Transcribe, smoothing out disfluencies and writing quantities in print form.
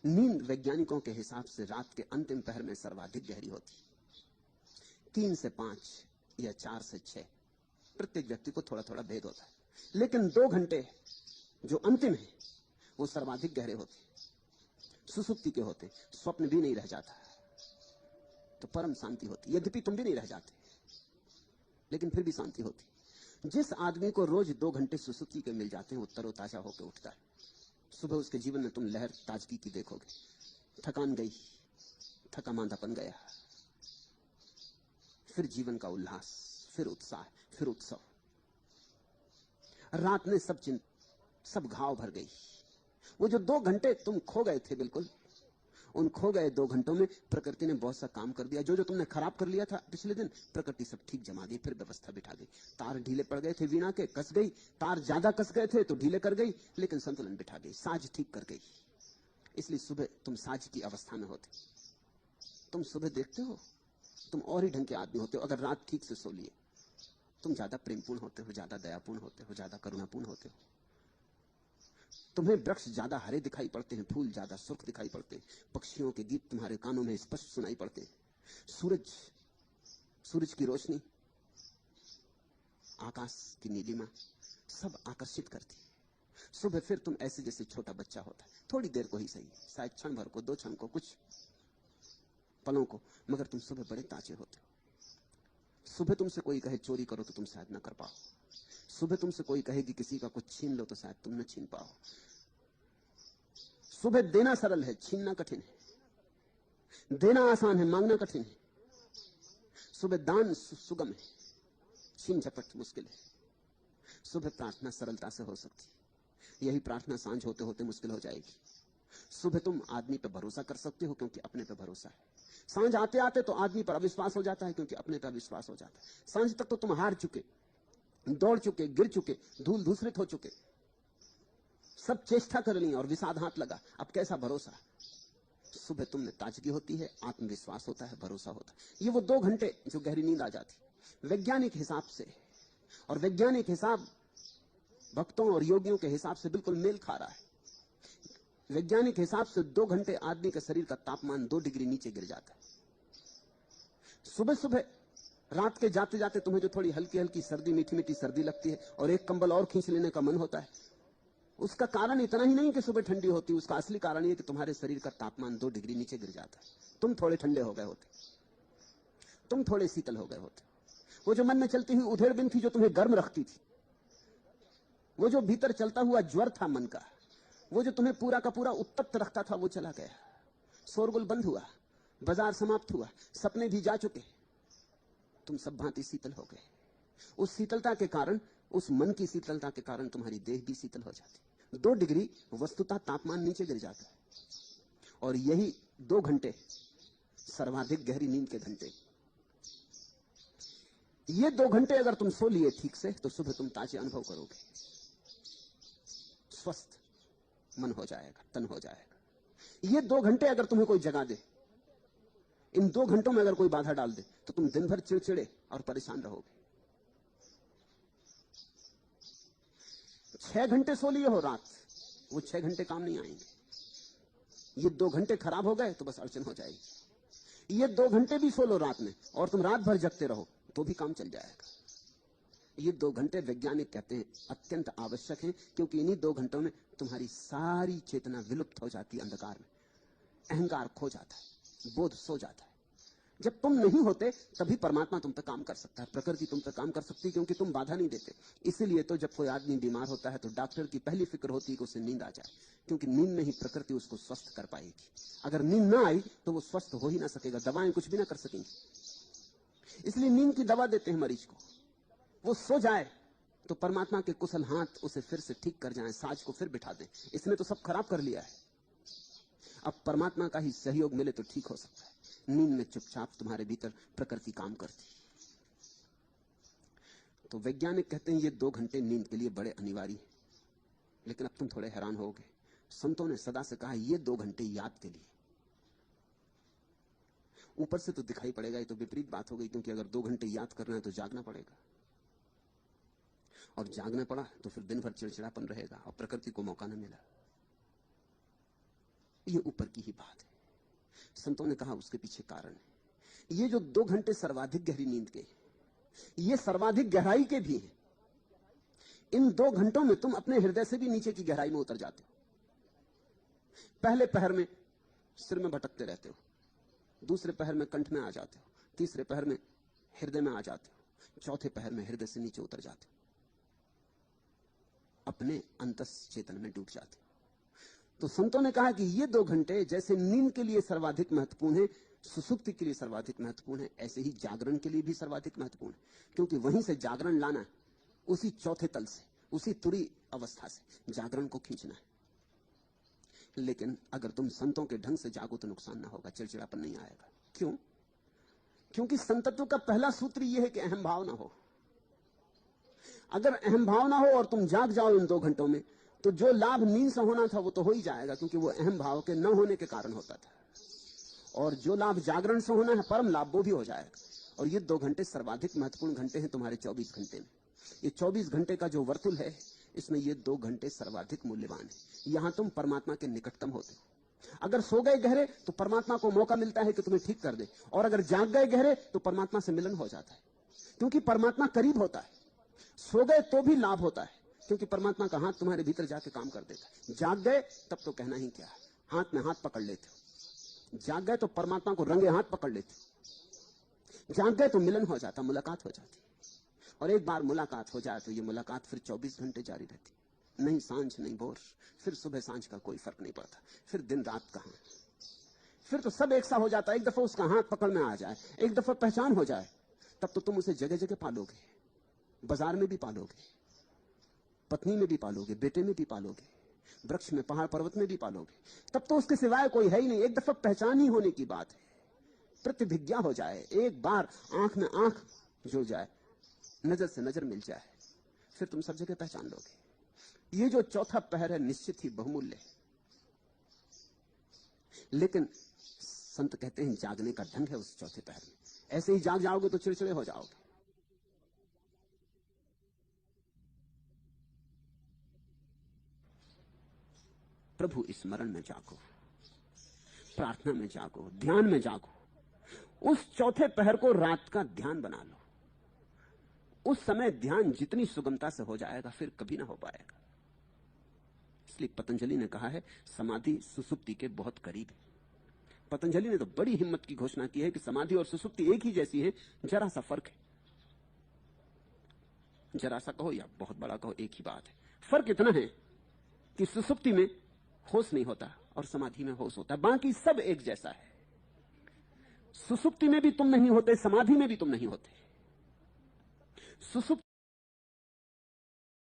नींद वैज्ञानिकों के हिसाब से रात के अंतिम पहर में सर्वाधिक गहरी होती, 3 से 5 या 4 से 6, प्रत्येक व्यक्ति को थोड़ा थोड़ा भेद होता है, लेकिन 2 घंटे जो अंतिम है वो सर्वाधिक गहरे होते, सुसुप्ति के होते, स्वप्न भी नहीं रह जाता, तो परम शांति होती। यद्यपि तुम भी नहीं रह जाते, लेकिन फिर भी शांति होती। जिस आदमी को रोज 2 घंटे सुसुप्ति के मिल जाते हैं वो तरोताजा होकर उठता है। सुबह उसके जीवन में तुम लहर ताजगी की देखोगे, थकान गई, थका मांदापन गया, फिर जीवन का उल्लास, फिर उत्साह, फिर उत्सव। रात ने सब घाव भर गई। वो जो 2 घंटे तुम खो गए थे, बिल्कुल उन खो गए 2 घंटों में प्रकृति ने बहुत सा काम कर दिया। जो तुमने खराब कर लिया था पिछले दिन, प्रकृति सब ठीक जमा दी, फिर व्यवस्था बिठा गई। तार ढीले पड़ गए थे वीणा के, कस गई, तार ज्यादा कस गए थे तो ढीले कर गई, लेकिन संतुलन बिठा गई, साज ठीक कर गई। इसलिए सुबह तुम साज की अवस्था में होते। तुम सुबह देखते हो तुम और ही ढंग के आदमी होते हो। अगर रात ठीक से सो लिए, तुम ज्यादा प्रेमपूर्ण होते हो, ज्यादा दयापूर्ण होते हो, ज्यादा करुणापूर्ण होते हो। तुम्हें वृक्ष ज्यादा हरे दिखाई पड़ते हैं, फूल ज्यादा सुर्ख दिखाई पड़ते हैं, पक्षियों के गीत तुम्हारे कानों में स्पष्ट सुनाई पड़ते हैं, सूरज की रोशनी, आकाश की नीलिमा सब आकर्षित करती है। सुबह फिर तुम ऐसे जैसे छोटा बच्चा होता है, थोड़ी देर को ही सही, शायद क्षण भर को, 2 क्षण को, कुछ पलों को, मगर तुम सुबह बड़े ताजे होते हो। सुबह तुमसे कोई कहे चोरी करो तो तुम शायद ना कर पाओ। सुबह तुमसे कोई कहे कि किसी का कुछ छीन लो तो शायद तुम न छीन पाओ। सुबह देना सरल है, छीनना कठिन है। देना आसान है, मांगना कठिन है। सुबह दान सुगम है, छीन झपट मुश्किल है। सुबह प्रार्थना सरलता से हो सकती है, यही प्रार्थना सांझ होते होते मुश्किल हो जाएगी। सुबह तुम आदमी पर भरोसा कर सकते हो क्योंकि अपने पर भरोसा है। सांझ आते आते तो आदमी पर अविश्वास हो जाता है क्योंकि अपने पर विश्वास हो जाता है। सांझ तक तो तुम हार चुके, दौड़ चुके, गिर चुके, धूल धूसरित हो चुके, सब चेष्टा कर ली और विषाद हाथ लगा, अब कैसा भरोसा। सुबह तुम में ताजगी होती है, आत्मविश्वास होता है, भरोसा होता है। ये वो 2 घंटे जो गहरी नींद आ जाती वैज्ञानिक हिसाब से, और वैज्ञानिक हिसाब भक्तों और योगियों के हिसाब से बिल्कुल मेल खा रहा है। वैज्ञानिक हिसाब से 2 घंटे आदमी के शरीर का तापमान 2 डिग्री नीचे गिर जाता है। सुबह सुबह रात के जाते जाते तुम्हें जो थोड़ी हल्की हल्की सर्दी, मीठी मीठी सर्दी लगती है और एक कंबल और खींच लेने का मन होता है, उसका कारण इतना ही नहीं कि सुबह ठंडी होती, उसका असली कारण यह कि तुम्हारे शरीर का तापमान 2 डिग्री नीचे गिर जाता है। तुम थोड़े ठंडे हो गए होते, तुम थोड़े शीतल हो गए होते। वो जो मन में चलती हुई उधेड़बिन थी जो तुम्हें गर्म रखती थी, वो जो भीतर चलता हुआ ज्वर था मन का, वो जो तुम्हें पूरा का पूरा उत्तप्त रखता था, वो चला गया। शोरगुल बंद हुआ, बाजार समाप्त हुआ, सपने भी जा चुके, तुम सब भांति शीतल हो गए। उस शीतलता के कारण, उस मन की शीतलता के कारण तुम्हारी देह भी शीतल हो जाती। 2 डिग्री वस्तुतः तापमान नीचे गिर जाता है, और यही 2 घंटे सर्वाधिक गहरी नींद के घंटे। ये 2 घंटे अगर तुम सो लिए ठीक से तो सुबह तुम ताजे अनुभव करोगे, स्वस्थ मन हो जाएगा, तन हो जाएगा। ये 2 घंटे अगर तुम्हें कोई जगा दे, इन 2 घंटों में अगर कोई बाधा डाल दे तो तुम दिन भर चिड़चिड़े और परेशान रहोगे। 6 घंटे सो लिए हो रात, वो 6 घंटे काम नहीं आएंगे। ये 2 घंटे खराब हो गए तो बस अड़चन हो जाएगी। ये 2 घंटे भी सो लो रात में और तुम रात भर जगते रहो तो भी काम चल जाएगा। ये 2 घंटे वैज्ञानिक कहते हैं अत्यंत आवश्यक हैं, क्योंकि इन्हीं 2 घंटों में तुम्हारी सारी चेतना विलुप्त हो जाती है अंधकार में, अहंकार खो जाता है, बोध सो जाता है। जब तुम नहीं होते तभी परमात्मा तुम पे काम कर सकता है, प्रकृति तुम पे काम कर सकती है, क्योंकि तुम बाधा नहीं देते। इसीलिए तो जब कोई आदमी बीमार होता है तो डॉक्टर की पहली फिक्र होती है कि उसे नींद आ जाए, क्योंकि नींद में ही प्रकृति उसको स्वस्थ कर पाएगी। अगर नींद ना आई तो वो स्वस्थ हो ही ना सकेगा, दवाएं कुछ भी ना कर सकेंगी। इसलिए नींद की दवा देते हैं मरीज को, वो सो जाए तो परमात्मा के कुशल हाथ उसे फिर से ठीक कर जाएं, साज को फिर बिठा दें। इसने तो सब खराब कर लिया है, अब परमात्मा का ही सहयोग मिले तो ठीक हो सकता है। नींद में चुपचाप तुम्हारे भीतर प्रकृति काम करती। तो वैज्ञानिक कहते हैं ये 2 घंटे नींद के लिए बड़े अनिवार्य हैं। लेकिन अब तुम थोड़े हैरान होगे, संतों ने सदा से कहा ये 2 घंटे याद के लिए। ऊपर से तो दिखाई पड़ेगा ये तो विपरीत बात हो गई, क्योंकि अगर 2 घंटे याद करना है तो जागना पड़ेगा, और जागना पड़ा तो फिर दिन भर चिड़चिड़ापन रहेगा और प्रकृति को मौका न मिला। ये ऊपर की ही बात है। संतों ने कहा उसके पीछे कारण है। ये जो 2 घंटे सर्वाधिक गहरी नींद के, ये सर्वाधिक गहराई के भी हैं। इन 2 घंटों में तुम अपने हृदय से भी नीचे की गहराई में उतर जाते हो। पहले पहर में सिर में भटकते रहते हो, दूसरे पहर में कंठ में आ जाते हो, तीसरे पहर में हृदय में आ जाते हो, चौथे पहर में हृदय से नीचे उतर जाते हो, अपने अंतस चेतन में डूब जाते हो। तो संतों ने कहा कि ये 2 घंटे जैसे नींद के लिए सर्वाधिक महत्वपूर्ण है, सुसुप्ति के लिए सर्वाधिक महत्वपूर्ण है, ऐसे ही जागरण के लिए भी सर्वाधिक महत्वपूर्ण है। क्योंकि वहीं से जागरण लाना है, उसी चौथे तल से, उसी तुरी अवस्था से जागरण को खींचना है। लेकिन अगर तुम संतों के ढंग से जागो तो नुकसान ना होगा, चिड़चिड़ापन नहीं आएगा। क्यों? क्योंकि संतत्व का पहला सूत्र यह है कि अहम भाव ना हो। अगर अहम भाव ना हो और तुम जाग जाओ इन 2 घंटों में, तो जो लाभ नींद से होना था वो तो हो ही जाएगा, क्योंकि वो अहम भाव के न होने के कारण होता था। और जो लाभ जागरण से होना है, परम लाभ, वो भी हो जाएगा। और ये 2 घंटे सर्वाधिक महत्वपूर्ण घंटे हैं तुम्हारे 24 घंटे में। ये 24 घंटे का जो वर्तुल है, इसमें ये 2 घंटे सर्वाधिक मूल्यवान है। यहां तुम परमात्मा के निकटतम होते हो। अगर सो गए गहरे तो परमात्मा को मौका मिलता है कि तुम्हें ठीक कर दे, और अगर जाग गए गहरे तो परमात्मा से मिलन हो जाता है, क्योंकि परमात्मा करीब होता है। सो गए तो भी लाभ होता है, क्योंकि परमात्मा का हाथ तुम्हारे भीतर जाके काम कर देता है। जाग गए तब तो कहना ही क्या, हाथ में हाथ पकड़ लेते हो। जाग गए तो परमात्मा को रंगे हाथ पकड़ लेते हो। जाग गए तो मिलन हो जाता, मुलाकात हो जाती। और एक बार मुलाकात हो जाए तो ये मुलाकात फिर 24 घंटे जारी रहती। नहीं सांझ नहीं भोर, फिर सुबह सांझ का कोई फर्क नहीं पड़ता। फिर दिन रात कहां, फिर तो सब एक सा हो जाता है। एक दफा उसका हाथ पकड़ में आ जाए, एक दफा पहचान हो जाए, तब तो तुम उसे जगह जगह पालोगे। बाजार में भी पालोगे, पत्नी में भी पालोगे, बेटे में भी पालोगे, वृक्ष में, पहाड़ पर्वत में भी पालोगे। तब तो उसके सिवाय कोई है ही नहीं। एक दफा पहचान ही होने की बात है, प्रतिभिज्ञा हो जाए, एक बार आंख में आंख जुड़ जाए, नजर से नजर मिल जाए, फिर तुम सब जगह पहचान लोगे। ये जो चौथा पहर है निश्चित ही बहुमूल्य है। लेकिन संत कहते हैं जागने का ढंग है उस चौथे पहर में। ऐसे ही जाग जाओगे तो चिड़चिड़े हो जाओगे। प्रभु स्मरण में जागो, प्रार्थना में जागो, ध्यान में जागो। उस चौथे पहर को रात का ध्यान बना लो। उस समय ध्यान जितनी सुगमता से हो जाएगा, फिर कभी ना हो पाएगा। इसलिए पतंजलि ने कहा है समाधि सुसुप्ति के बहुत करीब है। पतंजलि ने तो बड़ी हिम्मत की घोषणा की है कि समाधि और सुसुप्ति एक ही जैसी है, जरा सा फर्क है। जरा सा कहो या बहुत बड़ा कहो, एक ही बात है। फर्क इतना है कि सुसुप्ति में होश नहीं होता और समाधि में होश होता है, बाकी सब एक जैसा है। सुसुप्ति में भी तुम नहीं होते, समाधि में भी तुम नहीं होते। सुसुप्ति